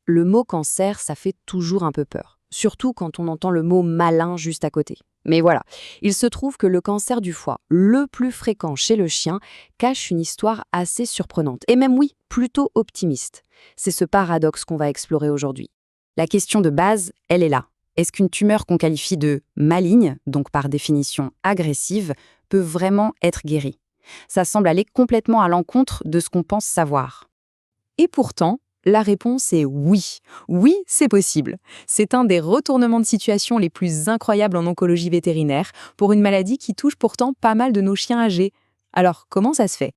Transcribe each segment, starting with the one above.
Le mot cancer, ça fait toujours un peu peur, surtout quand on entend le mot malin juste à côté. Mais voilà, il se trouve que le cancer du foie, le plus fréquent chez le chien, cache une histoire assez surprenante, et même oui, plutôt optimiste. C'est ce paradoxe qu'on va explorer aujourd'hui. La question de base, elle est là. Est-ce qu'une tumeur qu'on qualifie de maligne, donc par définition agressive, peut vraiment être guérie? Ça semble aller complètement à l'encontre de ce qu'on pense savoir. Et pourtant, la réponse est oui. Oui, c'est possible. C'est un des retournements de situation les plus incroyables en oncologie vétérinaire pour une maladie qui touche pourtant pas mal de nos chiens âgés. Alors, comment ça se fait?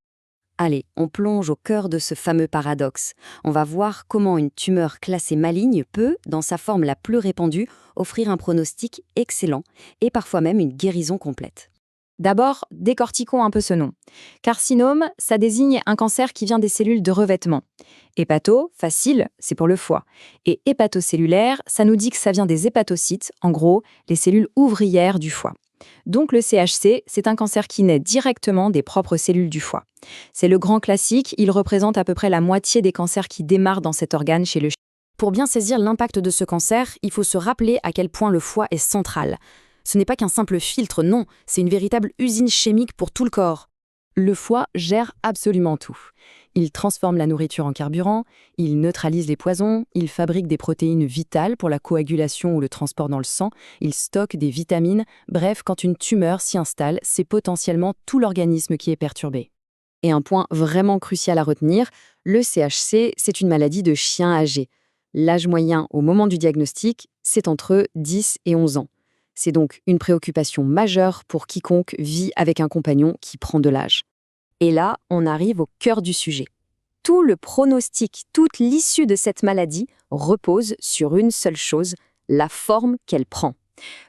Allez, on plonge au cœur de ce fameux paradoxe. On va voir comment une tumeur classée maligne peut, dans sa forme la plus répandue, offrir un pronostic excellent et parfois même une guérison complète. D'abord, décortiquons un peu ce nom. Carcinome, ça désigne un cancer qui vient des cellules de revêtement. Hépato, facile, c'est pour le foie. Et hépatocellulaire, ça nous dit que ça vient des hépatocytes, en gros, les cellules ouvrières du foie. Donc le CHC, c'est un cancer qui naît directement des propres cellules du foie. C'est le grand classique, il représente à peu près la moitié des cancers qui démarrent dans cet organe chez le chien. Pour bien saisir l'impact de ce cancer, il faut se rappeler à quel point le foie est central. Ce n'est pas qu'un simple filtre, non, c'est une véritable usine chimique pour tout le corps. Le foie gère absolument tout. Il transforme la nourriture en carburant, il neutralise les poisons, il fabrique des protéines vitales pour la coagulation ou le transport dans le sang, il stocke des vitamines, bref, quand une tumeur s'y installe, c'est potentiellement tout l'organisme qui est perturbé. Et un point vraiment crucial à retenir, le CHC, c'est une maladie de chien âgé. L'âge moyen au moment du diagnostic, c'est entre 10 et 11 ans. C'est donc une préoccupation majeure pour quiconque vit avec un compagnon qui prend de l'âge. Et là, on arrive au cœur du sujet. Tout le pronostic, toute l'issue de cette maladie repose sur une seule chose, la forme qu'elle prend.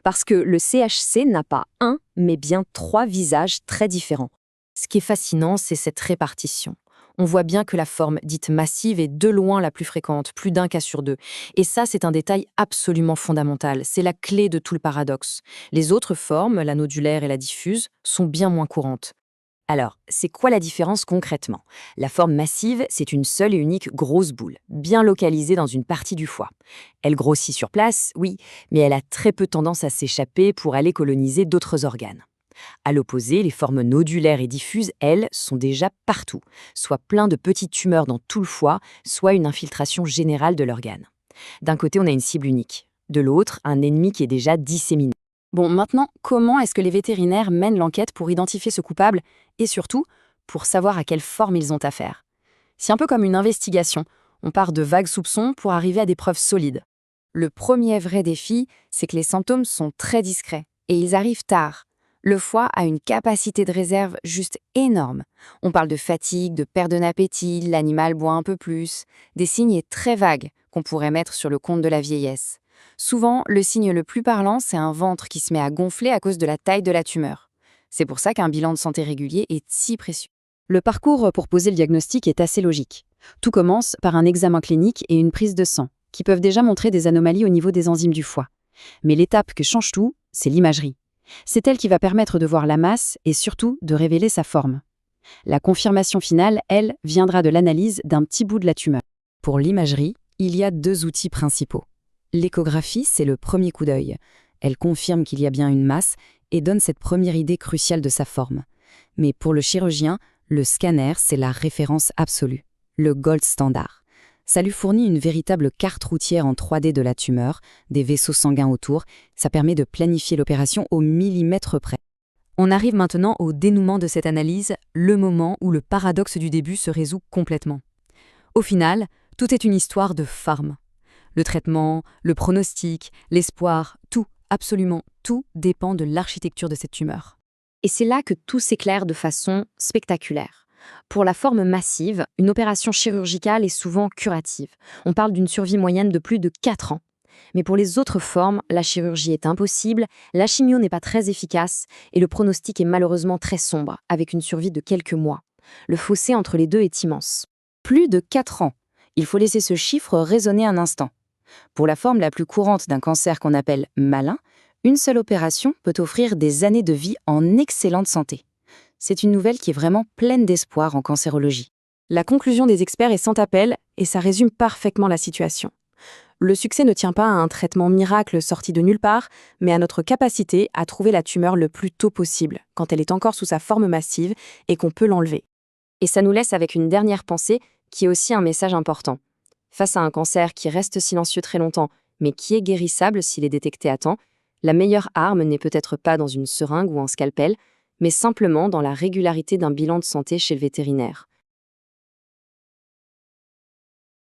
Parce que le CHC n'a pas un, mais bien 3 visages très différents. Ce qui est fascinant, c'est cette répartition. On voit bien que la forme dite massive est de loin la plus fréquente, plus d'un cas sur 2. Et ça, c'est un détail absolument fondamental. C'est la clé de tout le paradoxe. Les autres formes, la nodulaire et la diffuse, sont bien moins courantes. Alors, c'est quoi la différence concrètement? La forme massive, c'est une seule et unique grosse boule, bien localisée dans une partie du foie. Elle grossit sur place, oui, mais elle a très peu tendance à s'échapper pour aller coloniser d'autres organes. À l'opposé, les formes nodulaires et diffuses, elles, sont déjà partout, soit plein de petites tumeurs dans tout le foie, soit une infiltration générale de l'organe. D'un côté, on a une cible unique. De l'autre, un ennemi qui est déjà disséminé. Bon, maintenant, comment est-ce que les vétérinaires mènent l'enquête pour identifier ce coupable et surtout, pour savoir à quelle forme ils ont affaire? C'est un peu comme une investigation. On part de vagues soupçons pour arriver à des preuves solides. Le premier vrai défi, c'est que les symptômes sont très discrets et ils arrivent tard. Le foie a une capacité de réserve juste énorme. On parle de fatigue, de perte d'appétit, l'animal boit un peu plus, des signes très vagues qu'on pourrait mettre sur le compte de la vieillesse. Souvent, le signe le plus parlant, c'est un ventre qui se met à gonfler à cause de la taille de la tumeur. C'est pour ça qu'un bilan de santé régulier est si précieux. Le parcours pour poser le diagnostic est assez logique. Tout commence par un examen clinique et une prise de sang, qui peuvent déjà montrer des anomalies au niveau des enzymes du foie. Mais l'étape qui change tout, c'est l'imagerie. C'est elle qui va permettre de voir la masse et surtout de révéler sa forme. La confirmation finale, elle, viendra de l'analyse d'un petit bout de la tumeur. Pour l'imagerie, il y a 2 outils principaux. L'échographie, c'est le premier coup d'œil. Elle confirme qu'il y a bien une masse et donne cette première idée cruciale de sa forme. Mais pour le chirurgien, le scanner, c'est la référence absolue, le gold standard. Ça lui fournit une véritable carte routière en 3D de la tumeur, des vaisseaux sanguins autour. Ça permet de planifier l'opération au millimètre près. On arrive maintenant au dénouement de cette analyse, le moment où le paradoxe du début se résout complètement. Au final, tout est une histoire de forme. Le traitement, le pronostic, l'espoir, tout, absolument tout dépend de l'architecture de cette tumeur. Et c'est là que tout s'éclaire de façon spectaculaire. Pour la forme massive, une opération chirurgicale est souvent curative. On parle d'une survie moyenne de plus de 4 ans. Mais pour les autres formes, la chirurgie est impossible, la chimio n'est pas très efficace et le pronostic est malheureusement très sombre, avec une survie de quelques mois. Le fossé entre les deux est immense. Plus de 4 ans. Il faut laisser ce chiffre résonner un instant. Pour la forme la plus courante d'un cancer qu'on appelle malin, une seule opération peut offrir des années de vie en excellente santé. C'est une nouvelle qui est vraiment pleine d'espoir en cancérologie. La conclusion des experts est sans appel et ça résume parfaitement la situation. Le succès ne tient pas à un traitement miracle sorti de nulle part, mais à notre capacité à trouver la tumeur le plus tôt possible, quand elle est encore sous sa forme massive et qu'on peut l'enlever. Et ça nous laisse avec une dernière pensée qui est aussi un message important. Face à un cancer qui reste silencieux très longtemps, mais qui est guérissable s'il est détecté à temps, la meilleure arme n'est peut-être pas dans une seringue ou un scalpel, mais simplement dans la régularité d'un bilan de santé chez le vétérinaire.